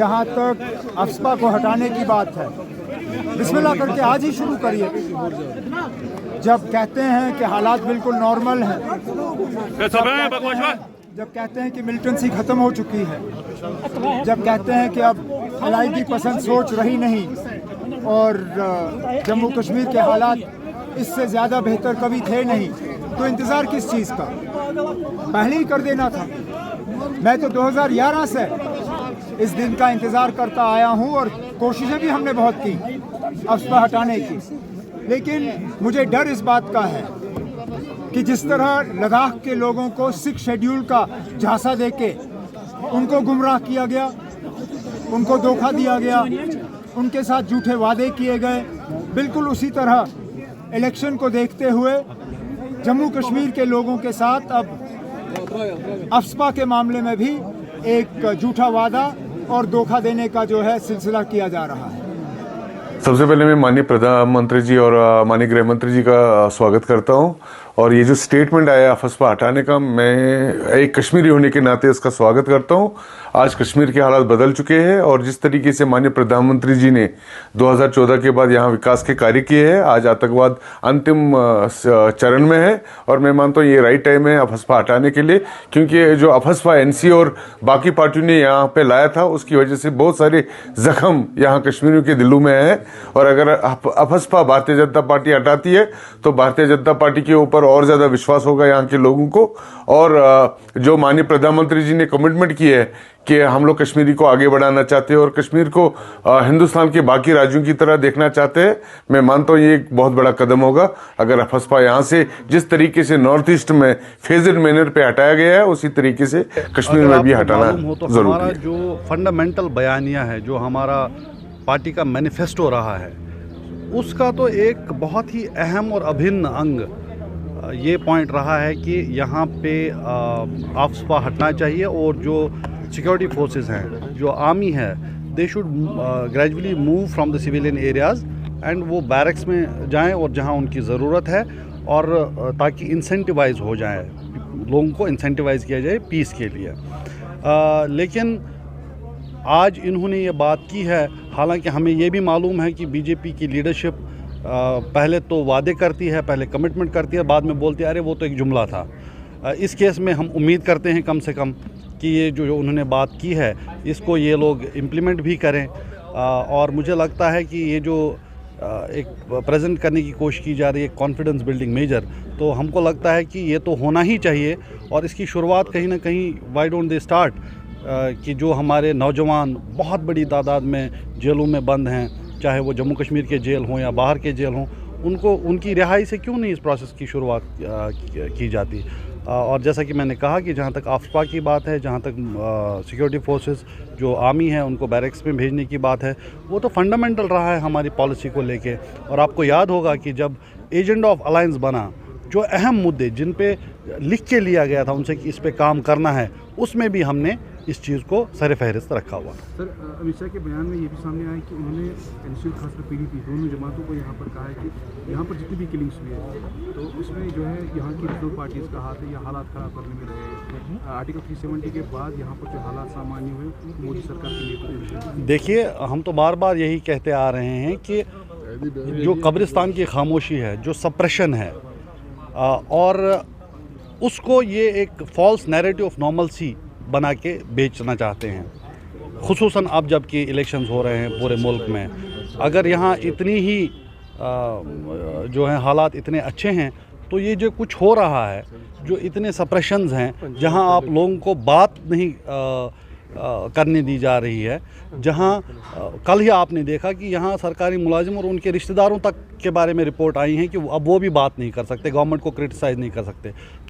जहाँ तक अफस्पा को हटाने की बात है, बिस्मिल्लाह करके आज ही शुरू करिए। जब कहते हैं कि हालात बिल्कुल नॉर्मल हैं, जब कहते हैं कि मिलिटेंसी ख़त्म हो चुकी है, जब कहते हैं कि अब अलाइगी पसंद सोच रही नहीं और जम्मू कश्मीर के हालात इससे ज़्यादा बेहतर कभी थे नहीं, तो इंतज़ार किस चीज़ का? पहले ही कर देना था। मैं तो 2011 से इस दिन का इंतज़ार करता आया हूँ और कोशिशें भी हमने बहुत की अफस्पा हटाने की, लेकिन मुझे डर इस बात का है कि जिस तरह लद्दाख के लोगों को 6 शेड्यूल का झांसा देके उनको गुमराह किया गया, उनको धोखा दिया गया, उनके साथ झूठे वादे किए गए, बिल्कुल उसी तरह इलेक्शन को देखते हुए जम्मू कश्मीर के लोगों के साथ अब अफस्पा के मामले में भी एक झूठा वादा और धोखा देने का जो है सिलसिला किया जा रहा है। सबसे पहले मैं माननीय प्रधानमंत्री जी और माननीय गृह मंत्री जी का स्वागत करता हूं, और ये जो स्टेटमेंट आया अफस्पा हटाने का, मैं एक कश्मीरी होने के नाते इसका स्वागत करता हूं। आज कश्मीर के हालात बदल चुके हैं और जिस तरीके से माननीय प्रधानमंत्री जी ने 2014 के बाद यहाँ विकास के कार्य किए हैं, आज आतंकवाद अंतिम चरण में है और मैं मानता हूँ ये राइट टाइम है अफस्पा हटाने के लिए, क्योंकि जो अफस्पा एनसी और बाकी पार्टियों ने यहाँ पे लाया था उसकी वजह से बहुत सारे जख्म यहाँ कश्मीरियों के दिलों में है। और अगर अफस्पा भारतीय जनता पार्टी हटाती है तो भारतीय जनता पार्टी के ऊपर और ज्यादा विश्वास होगा यहाँ के लोगों को। और जो माननीय प्रधानमंत्री जी ने कमिटमेंट की है कि हम लोग कश्मीरी को आगे बढ़ाना चाहते हैं और कश्मीर को हिंदुस्तान के बाकी राज्यों की तरह देखना चाहते हैं, मैं मानता हूँ ये एक बहुत बड़ा कदम होगा अगर अफस्पा यहाँ से जिस तरीके से नॉर्थ ईस्ट में फेजड मैनर पे हटाया गया है उसी तरीके से कश्मीर में भी हटाना जरूरी है। हमारा जो फंडामेंटल बयानिया है, जो हमारा पार्टी का मैनिफेस्टो रहा है, उसका तो एक बहुत ही अहम और अभिन्न अंग ये पॉइंट रहा है कि यहाँ पे अफस्पा हटना चाहिए और जो सिक्योरिटी फोर्सेस हैं, जो आर्मी है, they should gradually move from the civilian areas and वो बैरक्स में जाएं और जहाँ उनकी ज़रूरत है, और ताकि इंसेंटिवाइज हो जाए, लोगों को इंसेंटिवाइज किया जाए पीस के लिए। लेकिन आज इन्होंने ये बात की है, हालांकि हमें ये भी मालूम है कि बीजेपी की लीडरशिप पहले तो वादे करती है, पहले कमिटमेंट करती है, बाद में बोलती है अरे वो तो एक जुमला था। इस केस में हम उम्मीद करते हैं कम से कम कि ये जो उन्होंने बात की है इसको ये लोग इम्प्लीमेंट भी करें। और मुझे लगता है कि ये जो एक प्रेजेंट करने की कोशिश की जा रही है कॉन्फिडेंस बिल्डिंग मेजर, तो हमको लगता है कि ये तो होना ही चाहिए और इसकी शुरुआत कहीं ना कहीं व्हाई डोंट दे स्टार्ट कि जो हमारे नौजवान बहुत बड़ी तादाद में जेलों में बंद हैं, चाहे वो जम्मू कश्मीर के जेल हों या बाहर के जेल हों, उनको उनकी रिहाई से क्यों नहीं इस प्रोसेस की शुरुआत की जाती। और जैसा कि मैंने कहा कि जहाँ तक अफस्पा की बात है, जहाँ तक सिक्योरिटी फोर्सेस जो आर्मी है उनको बैरक्स में भेजने की बात है, वो तो फंडामेंटल रहा है हमारी पॉलिसी को लेके। और आपको याद होगा कि जब एजेंडा ऑफ अलायंस बना, जो अहम मुद्दे जिन पे लिख के लिया गया था उनसे कि इस पे काम करना है, उसमें भी हमने इस चीज़ को सर फहरिस्त रखा हुआ। सर, अमित शाह के बयान में ये भी सामने आया कि उन्होंने एनसीपी खासकर पीडीपी दोनों जमातों को यहाँ पर कहा है कि यहाँ पर जितनी भी किलिंग्स हुई है तो उसमें जो है यहाँ की रीजनल पार्टीज़ का हाथ है या हालात ख़राब करने में रहे। आर्टिकल 370 के बाद यहाँ पर जो हालात सामान्य हुए मोदी सरकार के लिए, देखिए हम तो बार बार यही कहते आ रहे हैं कि जो कब्रिस्तान की खामोशी है, जो सप्रेशन है, और उसको ये एक फॉल्स नैरेटिव ऑफ नॉर्मलसी बना के बेचना चाहते हैं, खुसूसन अब जबकि इलेक्शंस हो रहे हैं पूरे मुल्क में। अगर यहाँ इतनी ही जो है हालात इतने अच्छे हैं, तो ये जो कुछ हो रहा है, जो इतने सप्रेशंस हैं, जहाँ आप लोगों को बात नहीं करने दी जा रही है, जहाँ कल ही आपने देखा कि यहाँ सरकारी मुलाजिम और उनके रिश्तेदारों तक के बारे में रिपोर्ट आई हैं कि अब वो भी बात नहीं कर सकते, गवर्नमेंट को क्रिटिसाइज़ नहीं कर सकते।